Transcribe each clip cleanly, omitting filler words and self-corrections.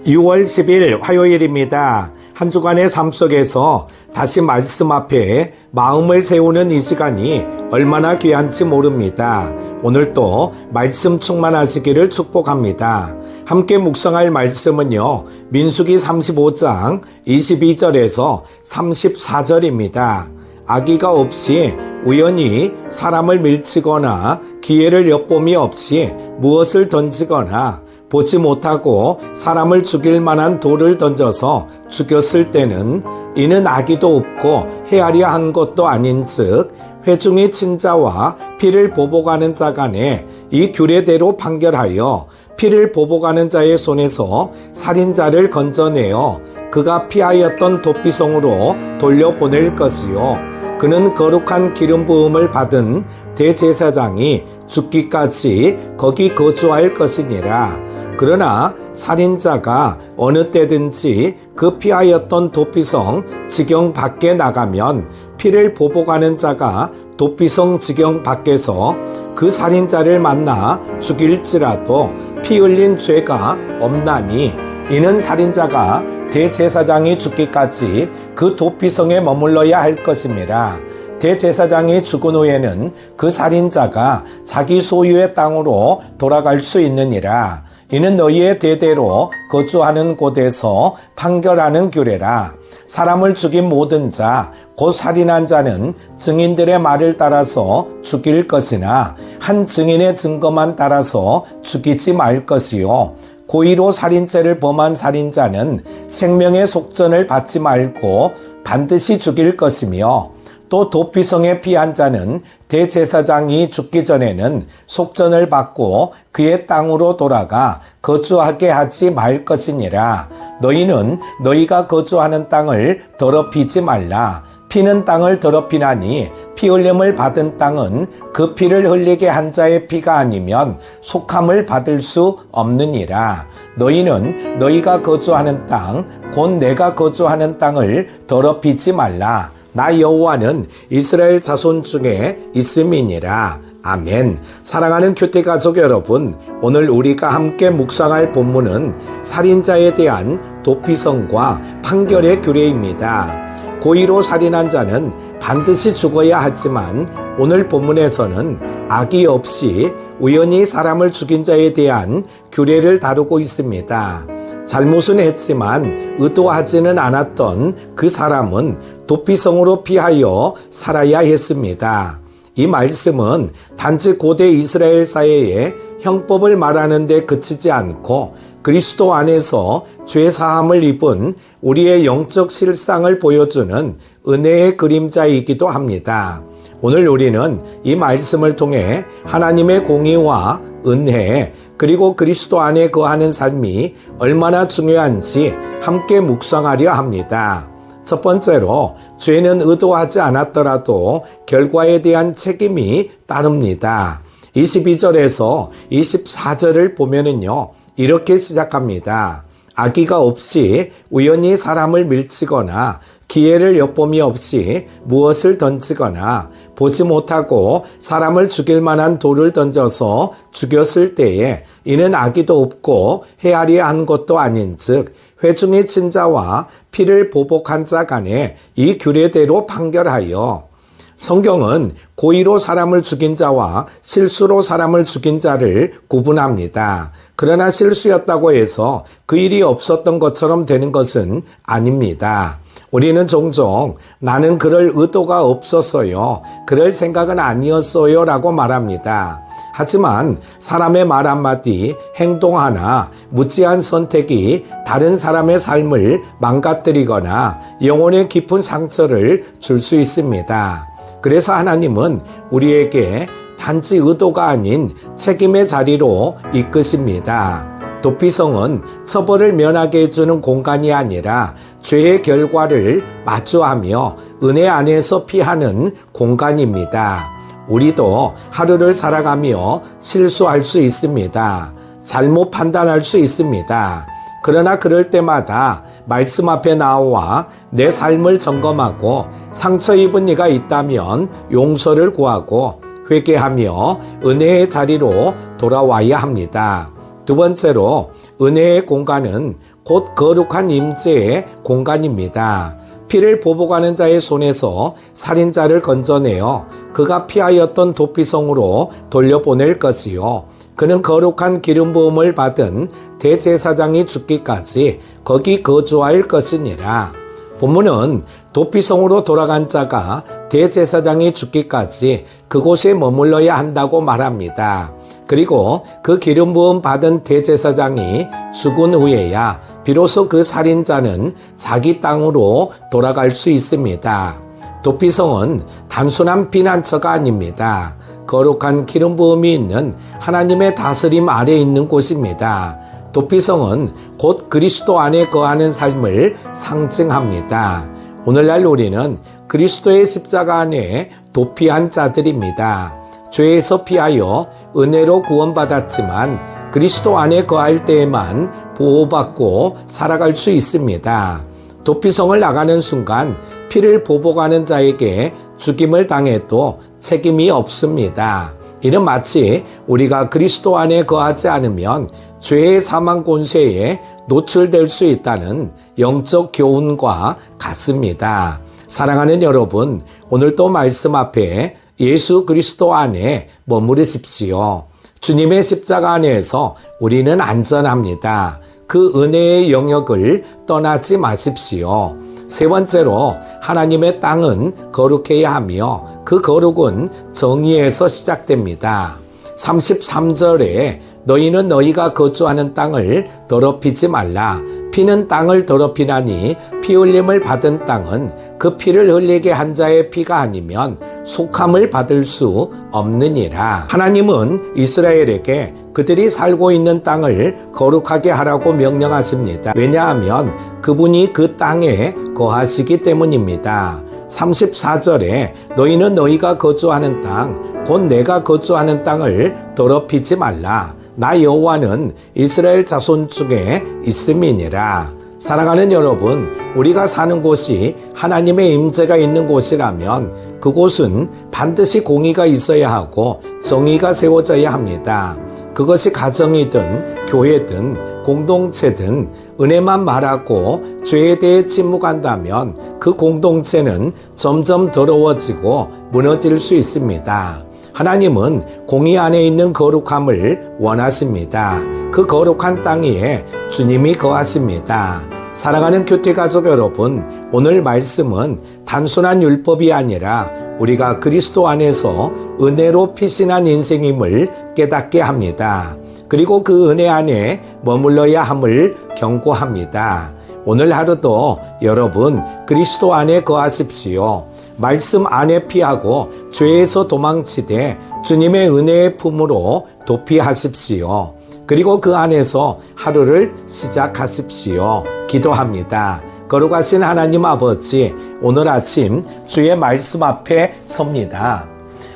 6월 10일 화요일입니다. 한 주간의 삶 속에서 다시 말씀 앞에 마음을 세우는 이 시간이 얼마나 귀한지 모릅니다. 오늘도 말씀 충만하시기를 축복합니다. 함께 묵상할 말씀은요, 민수기 35장 22절에서 34절입니다. 악의가 없이 우연히 사람을 밀치거나 기회를 엿봄이 없이 무엇을 던지거나 보지 못하고 사람을 죽일 만한 돌을 던져서 죽였을 때는 이는 악의도 없고 헤아려 한 것도 아닌즉 회중의 친자와 피를 보복하는 자 간에 이 규례대로 판결하여 피를 보복하는 자의 손에서 살인자를 건져내어 그가 피하였던 도피성으로 돌려보낼 것이요 그는 거룩한 기름 부음을 받은 대제사장이 죽기까지 거기 거주할 것이니라. 그러나 살인자가 어느 때든지 그 피하였던 도피성 지경 밖에 나가면 피를 보복하는 자가 도피성 지경 밖에서 그 살인자를 만나 죽일지라도 피 흘린 죄가 없나니 이는 살인자가 대제사장이 죽기까지 그 도피성에 머물러야 할 것임이라. 대제사장이 죽은 후에는 그 살인자가 자기 소유의 땅으로 돌아갈 수 있느니라. 이는 너희의 대대로 거주하는 곳에서 판결하는 규례라. 사람을 죽인 모든 자, 곧 살인한 자는 증인들의 말을 따라서 죽일 것이나 한 증인의 증거만 따라서 죽이지 말 것이요. 고의로 살인죄를 범한 살인자는 생명의 속전을 받지 말고 반드시 죽일 것이며 또 도피성에 피한 자는 대제사장이 죽기 전에는 속전을 받고 그의 땅으로 돌아가 거주하게 하지 말 것이니라. 너희는 너희가 거주하는 땅을 더럽히지 말라. 피는 땅을 더럽히나니 피 흘림을 받은 땅은 그 피를 흘리게 한 자의 피가 아니면 속함을 받을 수 없느니라. 너희는 너희가 거주하는 땅, 곧 내가 거주하는 땅을 더럽히지 말라. 나 여호와는 이스라엘 자손 중에 있음이니라. 아멘. 사랑하는 큐티 가족 여러분, 오늘 우리가 함께 묵상할 본문은 살인자에 대한 도피성과 판결의 규례입니다. 고의로 살인한 자는 반드시 죽어야 하지만 오늘 본문에서는 악의 없이 우연히 사람을 죽인 자에 대한 규례를 다루고 있습니다. 잘못은 했지만 의도하지는 않았던 그 사람은 도피성으로 피하여 살아야 했습니다. 이 말씀은 단지 고대 이스라엘 사회의 형법을 말하는 데 그치지 않고 그리스도 안에서 죄사함을 입은 우리의 영적 실상을 보여주는 은혜의 그림자이기도 합니다. 오늘 우리는 이 말씀을 통해 하나님의 공의와 은혜 그리고 그리스도 안에 거하는 삶이 얼마나 중요한지 함께 묵상하려 합니다. 첫 번째로 죄는 의도하지 않았더라도 결과에 대한 책임이 따릅니다. 22절에서 24절을 보면은요, 이렇게 시작합니다. 악의가 없이 우연히 사람을 밀치거나 기회를 엿봄이 없이 무엇을 던지거나 보지 못하고 사람을 죽일 만한 돌을 던져서 죽였을 때에 이는 악의도 없고 헤아려 한 것도 아닌즉 회중의 친자와 피를 보복한 자 간에 이 규례대로 판결하여. 성경은 고의로 사람을 죽인 자와 실수로 사람을 죽인 자를 구분합니다. 그러나 실수였다고 해서 그 일이 없었던 것처럼 되는 것은 아닙니다. 우리는 종종 나는 그럴 의도가 없었어요, 그럴 생각은 아니었어요 라고 말합니다. 하지만 사람의 말 한마디, 행동 하나, 무지한 선택이 다른 사람의 삶을 망가뜨리거나 영혼에 깊은 상처를 줄 수 있습니다. 그래서 하나님은 우리에게 단지 의도가 아닌 책임의 자리로 이끄십니다. 도피성은 처벌을 면하게 해주는 공간이 아니라 죄의 결과를 마주하며 은혜 안에서 피하는 공간입니다. 우리도 하루를 살아가며 실수할 수 있습니다. 잘못 판단할 수 있습니다. 그러나 그럴 때마다 말씀 앞에 나와 내 삶을 점검하고 상처 입은 이가 있다면 용서를 구하고 회개하며 은혜의 자리로 돌아와야 합니다. 두 번째로 은혜의 공간은 곧 거룩한 임재의 공간입니다. 피를 보복하는 자의 손에서 살인자를 건져내어 그가 피하였던 도피성으로 돌려보낼 것이요. 그는 거룩한 기름 부음을 받은 대제사장이 죽기까지 거기 거주할 것이니라. 본문은 도피성으로 돌아간 자가 대제사장이 죽기까지 그곳에 머물러야 한다고 말합니다. 그리고 그 기름 부음 받은 대제사장이 죽은 후에야 비로소 그 살인자는 자기 땅으로 돌아갈 수 있습니다. 도피성은 단순한 피난처가 아닙니다. 거룩한 기름 부음이 있는 하나님의 다스림 아래 있는 곳입니다. 도피성은 곧 그리스도 안에 거하는 삶을 상징합니다. 오늘날 우리는 그리스도의 십자가 안에 도피한 자들입니다. 죄에서 피하여 은혜로 구원받았지만 그리스도 안에 거할 때에만 보호받고 살아갈 수 있습니다. 도피성을 나가는 순간 피를 보복하는 자에게 죽임을 당해도 책임이 없습니다. 이는 마치 우리가 그리스도 안에 거하지 않으면 죄의 사망 권세에 노출될 수 있다는 영적 교훈과 같습니다. 사랑하는 여러분, 오늘도 말씀 앞에 예수 그리스도 안에 머무르십시오. 주님의 십자가 안에서 우리는 안전합니다. 그 은혜의 영역을 떠나지 마십시오. 세 번째로 하나님의 땅은 거룩해야 하며 그 거룩은 정의에서 시작됩니다. 33절에 너희는 너희가 거주하는 땅을 더럽히지 말라. 피는 땅을 더럽히나니 피 흘림을 받은 땅은 그 피를 흘리게 한 자의 피가 아니면 속함을 받을 수 없느니라. 하나님은 이스라엘에게 그들이 살고 있는 땅을 거룩하게 하라고 명령하십니다. 왜냐하면 그분이 그 땅에 거하시기 때문입니다. 34절에 너희는 너희가 거주하는 땅, 곧 내가 거주하는 땅을 더럽히지 말라. 나 여호와는 이스라엘 자손 중에 있음이니라. 사랑하는 여러분, 우리가 사는 곳이 하나님의 임재가 있는 곳이라면 그곳은 반드시 공의가 있어야 하고 정의가 세워져야 합니다. 그것이 가정이든 교회든 공동체든 은혜만 말하고 죄에 대해 침묵한다면 그 공동체는 점점 더러워지고 무너질 수 있습니다. 하나님은 공의 안에 있는 거룩함을 원하십니다. 그 거룩한 땅 위에 주님이 거하십니다. 사랑하는 교회가족 여러분, 오늘 말씀은 단순한 율법이 아니라 우리가 그리스도 안에서 은혜로 피신한 인생임을 깨닫게 합니다. 그리고 그 은혜 안에 머물러야 함을 경고합니다. 오늘 하루도 여러분 그리스도 안에 거하십시오. 말씀 안에 피하고 죄에서 도망치되 주님의 은혜의 품으로 도피하십시오. 그리고 그 안에서 하루를 시작하십시오. 기도합니다. 거룩하신 하나님 아버지, 오늘 아침 주의 말씀 앞에 섭니다.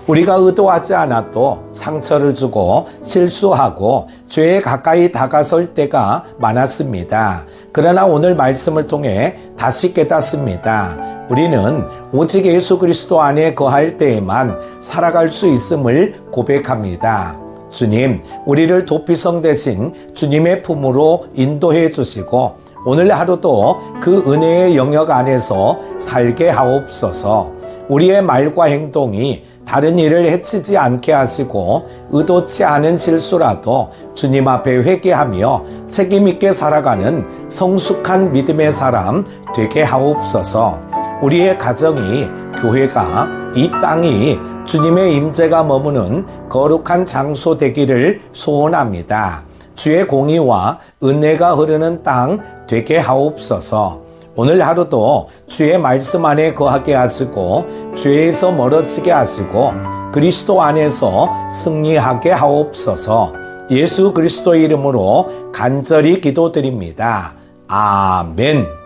우리가 의도하지 않아도 상처를 주고 실수하고 죄에 가까이 다가설 때가 많았습니다. 그러나 오늘 말씀을 통해 다시 깨닫습니다. 우리는 오직 예수 그리스도 안에 거할 때에만 살아갈 수 있음을 고백합니다. 주님, 우리를 도피성 대신 주님의 품으로 인도해 주시고 오늘 하루도 그 은혜의 영역 안에서 살게 하옵소서. 우리의 말과 행동이 다른 일을 해치지 않게 하시고 의도치 않은 실수라도 주님 앞에 회개하며 책임있게 살아가는 성숙한 믿음의 사람 되게 하옵소서. 우리의 가정이, 교회가, 이 땅이 주님의 임재가 머무는 거룩한 장소 되기를 소원합니다. 주의 공의와 은혜가 흐르는 땅 되게 하옵소서. 오늘 하루도 주의 말씀 안에 거하게 하시고 죄에서 멀어지게 하시고 그리스도 안에서 승리하게 하옵소서. 예수 그리스도의 이름으로 간절히 기도드립니다. 아멘.